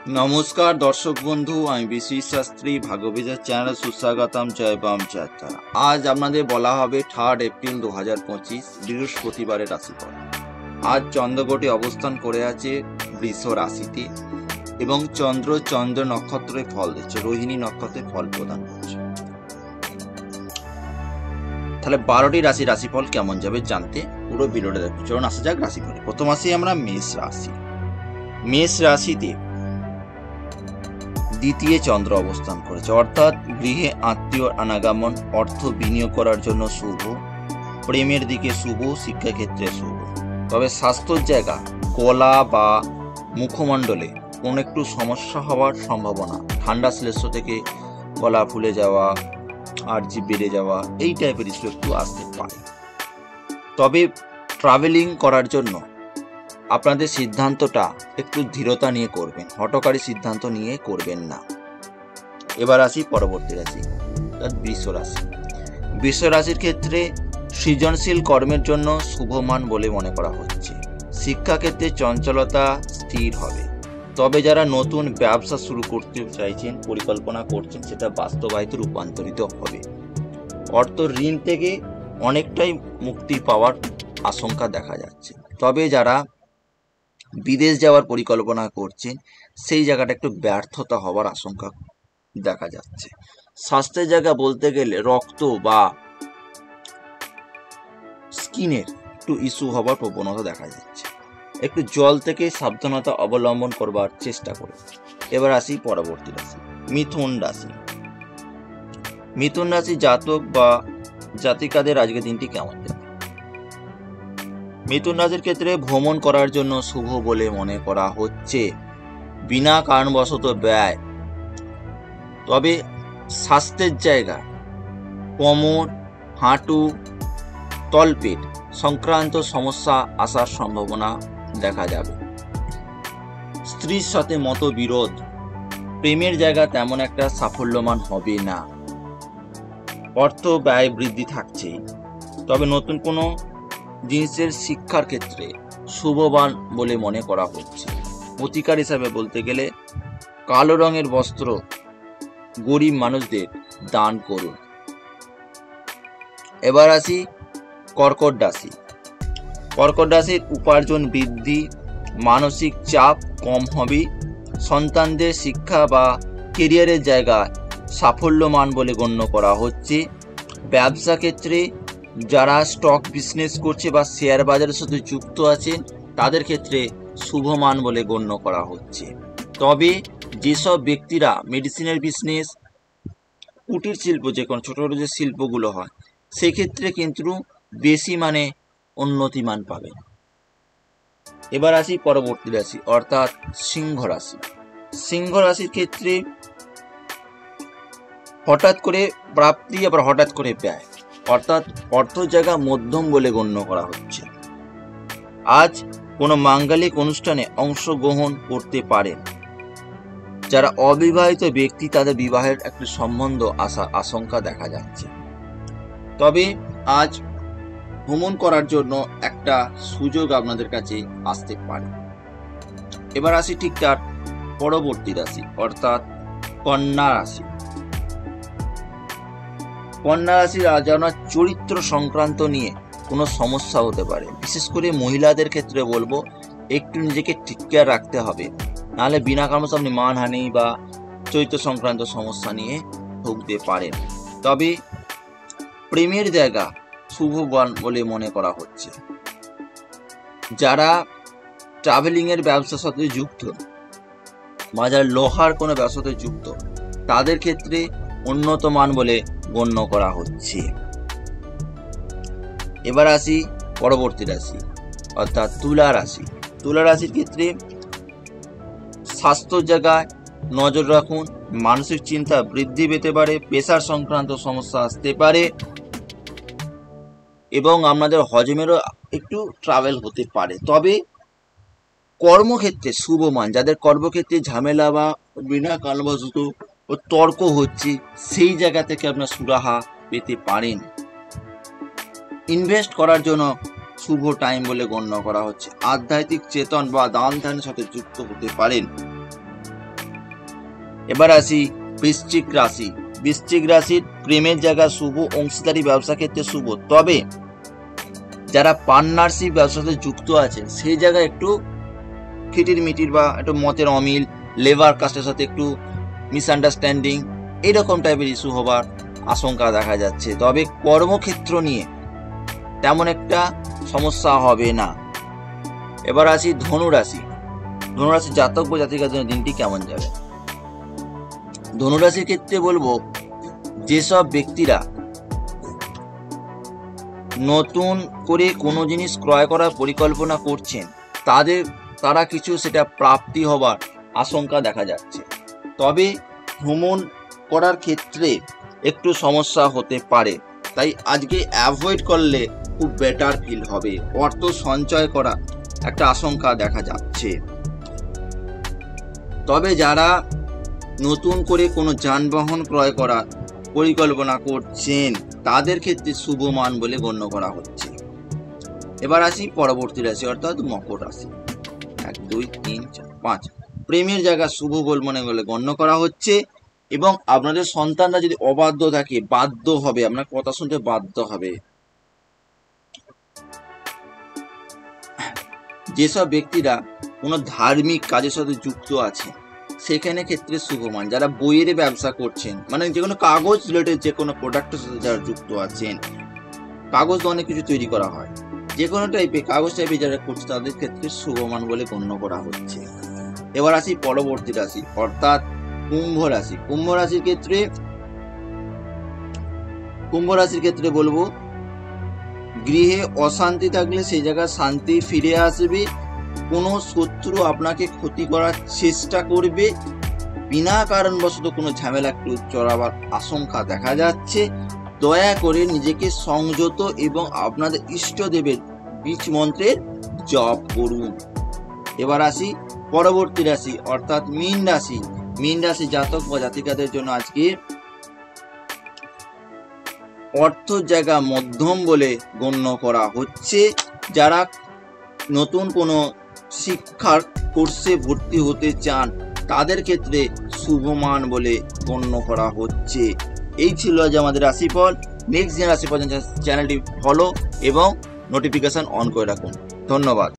নমস্কার দর্শক বন্ধু, আমি বিশ্বজিৎ শাস্ত্রী ভাগ্যবিধান চ্যানেলে সুস্বাগতম। জয় বাম যাত্রা। আজ আপনাদের বলা হবে 3 এপ্রিল 2025 বৃহস্পতিবারের রাশিফল। আজ চন্দ্রগটি অবস্থান করে আছে বৃষ রাশিতে এবং চন্দ্র নক্ষত্রে ফল দিচ্ছে, রোহিণী নক্ষত্রে ফল প্রদান করছে। তাহলে 12টি রাশিফল কেমন যাবে জানতে পুরো ভিডিওটা দেখুন। চলুন আসা যাক রাশিফলে। প্রথম আসি আমরা মেষ রাশি। মেষ রাশিতে দ্বিতীয় চন্দ্র অবস্থান করেছে, অর্থাৎ গৃহে আত্মীয় আনাগমন, অর্থ বিনিয়োগ করার জন্য শুভ, প্রেমের দিকে শুভ, শিক্ষাক্ষেত্রে শুভ। তবে স্বাস্থ্যের জায়গা গলা বা মুখমণ্ডলে কোনো একটু সমস্যা হওয়ার সম্ভাবনা, ঠান্ডা শ্লেষ্ম থেকে গলা ফুলে যাওয়া, আর্জি বেড়ে যাওয়া, এই টাইপের ইস্যু একটু আসতে পারে। তবে ট্রাভেলিং করার জন্য আপনাদের সিদ্ধান্তটা একটু ধীরতা নিয়ে করবেন, হঠকারী সিদ্ধান্ত নিয়ে করবেন না। এবার আসি পরবর্তী রাশি, বৃষ রাশি। বৃষ রাশির ক্ষেত্রে সৃজনশীল কর্মের জন্য শুভমান বলে মনে করা হচ্ছে। শিক্ষাক্ষেত্রে চঞ্চলতা স্থির হবে। তবে যারা নতুন ব্যবসা শুরু করতে চাইছেন, পরিকল্পনা করছেন, সেটা বাস্তবায়িত রূপান্তরিত হবে। অর্থ ঋণ থেকে অনেকটাই মুক্তি পাওয়ার আশঙ্কা দেখা যাচ্ছে। তবে যারা বিদেশ যাওয়ার পরিকল্পনা করছেন, সেই জায়গাটা একটু ব্যর্থতা হওয়ার আশঙ্কা দেখা যাচ্ছে। স্বাস্থ্যের জায়গা বলতে গেলে রক্ত বা স্কিনের একটু ইস্যু হওয়ার প্রবণতা দেখা যাচ্ছে। একটু জল থেকে সাবধানতা অবলম্বন করবার চেষ্টা করুন। এবার আসি পরবর্তী রাশি, মিথুন রাশি। মিথুন রাশি জাতক বা জাতিকাদের আজকের দিনটি কেমন যাবে? মিথুন রাশির ক্ষেত্রে ভ্রমণ করার জন্য শুভ বলে মনে করা হচ্ছে, বিনা কারণবশত ব্যয়। তবে স্বাস্থ্যের জায়গা কোমর, হাঁটু, তলপেট সংক্রান্ত সমস্যা আসার সম্ভাবনা দেখা যাবে। স্ত্রীর সাথে মতবিরোধ, প্রেমের জায়গা তেমন একটা সাফল্যমান হবে না। অর্থ ব্যয় বৃদ্ধি থাকছে। তবে নতুন কোনো জিনিসের শিক্ষার ক্ষেত্রে শুভবান বলে মনে করা হচ্ছে। প্রতিকার হিসাবে বলতে গেলে কালো রঙের বস্ত্র গরিব মানুষদের দান করুন। এবার আসি কর্কট রাশি। কর্কট রাশির উপার্জন বৃদ্ধি, মানসিক চাপ কম হবে। সন্তানদের শিক্ষা বা কেরিয়ারের জায়গায় সাফল্যমান বলে গণ্য করা হচ্ছে। ব্যবসা ক্ষেত্রে যারা স্টক বিজনেস করছে বা শেয়ার বাজারের সাথে যুক্ত আছেন, তাদের ক্ষেত্রে শুভমান বলে গণ্য করা হচ্ছে। তবে যেসব ব্যক্তিরা মেডিসিনের বিজনেস, কুটির শিল্প, যে কোনো ছোটো ছোটো যে শিল্পগুলো হয়, সেক্ষেত্রে কিন্তু বেশি উন্নতিমান পাবেন। এবার আসি পরবর্তী রাশি, অর্থাৎ সিংহ রাশি। সিংহ রাশির ক্ষেত্রে হঠাৎ করে প্রাপ্তি, আবার হঠাৎ করে ব্যয়, অর্থাৎ অর্থ জায়গা মধ্যম বলে গণ্য করা হচ্ছে। আজ কোনো মাঙ্গলিক অনুষ্ঠানে অংশগ্রহণ করতে পারেন। যারা অবিবাহিত ব্যক্তি, তাদের বিবাহের একটি সম্বন্ধ আসার আশঙ্কা দেখা যাচ্ছে। তবে আজ ভ্রমণ করার জন্য একটা সুযোগ আপনাদের কাছে আসতে পারে। এবার আসি ঠিক তার পরবর্তী রাশি, অর্থাৎ কন্যা রাশি। কন্যা রাশির আজ আপনার চরিত্র সংক্রান্ত নিয়ে কোনো সমস্যা হতে পারে। বিশেষ করে মহিলাদের ক্ষেত্রে বলবো, একটু নিজেকে ঠিক করে রাখতে হবে, নাহলে বিনা কারণে আপনি মানহানি বা চরিত্র সংক্রান্ত সমস্যা নিয়ে ভুগতে পারেন। তবে প্রেমের জায়গা শুভবান বলে মনে করা হচ্ছে। যারা ট্রাভেলিংয়ের ব্যবসার সাথে যুক্ত বা যারা লোহার কোনো ব্যবসার সাথে যুক্ত, তাদের ক্ষেত্রে উন্নত মান বলে গণ্য করা হচ্ছে। এবার আসি পরবর্তী রাশি, অর্থাৎ তুলা রাশি। তুলা রাশির ক্ষেত্রে স্বাস্থ্য জায়গায় নজর রাখুন। মানসিক চিন্তা বৃদ্ধি পেতে পারে, প্রেসার সংক্রান্ত সমস্যা আসতে পারে এবং আপনাদের হজমেরও একটু ট্রাভেল হতে পারে। তবে কর্মক্ষেত্রে শুভমান, যাদের কর্মক্ষেত্রে ঝামেলা বা বিনা কারণবশত তর্ক হচ্ছে, সেই জায়গা থেকে আপনার সুরাহা পেতে পারেন। ইনভেস্ট করার জন্য শুভ টাইম বলে গণ্য করা হচ্ছে। আধ্যাত্মিক চেতন বা দান ধ্যানের সাথে যুক্ত হতে পারেন। এবার আসি বৃশ্চিক রাশি। বৃশ্চিক রাশির প্রেমের জায়গা শুভ, অংশীদারি ব্যবসা ক্ষেত্রে শুভ। তবে যারা পার্টনারশিপ ব্যবসার সাথে যুক্ত আছে সেই জায়গায় একটু খিটির মিটির বা একটু মতের অমিল, লেবার কাস্টের সাথে একটু মিসআন্ডারস্ট্যান্ডিং, এইরকম টাইপের ইস্যু হবার আশঙ্কা দেখা যাচ্ছে। তবে কর্মক্ষেত্র নিয়ে তেমন একটা সমস্যা হবে না। এবার আসি ধনুরাশি। ধনুরাশির জাতক বা জাতিকার জন্য দিনটি কেমন যাবে? ধনুরাশির ক্ষেত্রে বলবো, যেসব ব্যক্তিরা নতুন করে কোনো জিনিস ক্রয় করার পরিকল্পনা করছেন তারা কিছু সেটা প্রাপ্তি হবার আশঙ্কা দেখা যাচ্ছে। তবে ভ্রমণ করার ক্ষেত্রে একটু সমস্যা হতে পারে, তাই আজকে অ্যাভয়েড করলে খুব বেটার ফিল হবে। অর্থ সঞ্চয় করা একটা আশঙ্কা দেখা যাচ্ছে। তবে যারা নতুন করে কোনো যানবাহন ক্রয় করার পরিকল্পনা করছেন তাদের ক্ষেত্রে শুভ মান বলে গণ্য করা হচ্ছে। এবার আসি পরবর্তী রাশি অর্থাৎ মকর রাশি। 1 2 3 4 5 প্রেমের জায়গা শুভ বলে গণ্য করা হচ্ছে। এবং আপনাদের সন্তানরা যদি অবাধ্য থাকে, বাধ্য হবে, আপনার কথা শুনতে বাধ্য হবে। যেসব ব্যক্তিরা কোনো ধার্মিক কাজের সাথে যুক্ত আছে সেখানে ক্ষেত্রে শুভমান। যারা বইয়ের ব্যবসা করছেন, মানে যে কোনো কাগজ রিলেটেড যে কোনো প্রোডাক্টের সাথে যারা যুক্ত আছেন, কাগজ তো অনেক কিছু তৈরি করা হয়, যে কোনো টাইপের কাগজ টাইপের যারা করছে তাদের ক্ষেত্রে শুভমান বলে গণ্য করা হচ্ছে। এবার আসি পরবর্তী রাশি অর্থাৎ কুম্ভ রাশি। কুম্ভ রাশির ক্ষেত্রে বলবো, গৃহে অশান্তি থাকলে সেই জায়গায় শান্তি ফিরে আসবে। কোনো শত্রু আপনাকে ক্ষতি করার চেষ্টা করবে, বিনা কারণবশত কোনো ঝামেলা একটু চড়াবার আশঙ্কা দেখা যাচ্ছে। দয়া করে নিজেকে সংযত এবং আপনাদের ইষ্টদেবের বীজ মন্ত্রের জপ করুন। এবার আসি পরবর্তী রাশি অর্থাৎ মীন রাশি। মীন রাশি জাতক বা জাতিকাদের জন্য আজকে অর্থ জায়গা মধ্যম বলে গণ্য করা হচ্ছে। যারা নতুন কোনো শিক্ষার কোর্সে ভর্তি হতে চান তাদের ক্ষেত্রে শুভমান বলে গণ্য করা হচ্ছে। এই ছিল আজ আমাদের রাশিফল। নেক্সট দিন রাশিফল চ্যানেলটি ফলো এবং নোটিফিকেশন অন করে রাখুন। ধন্যবাদ।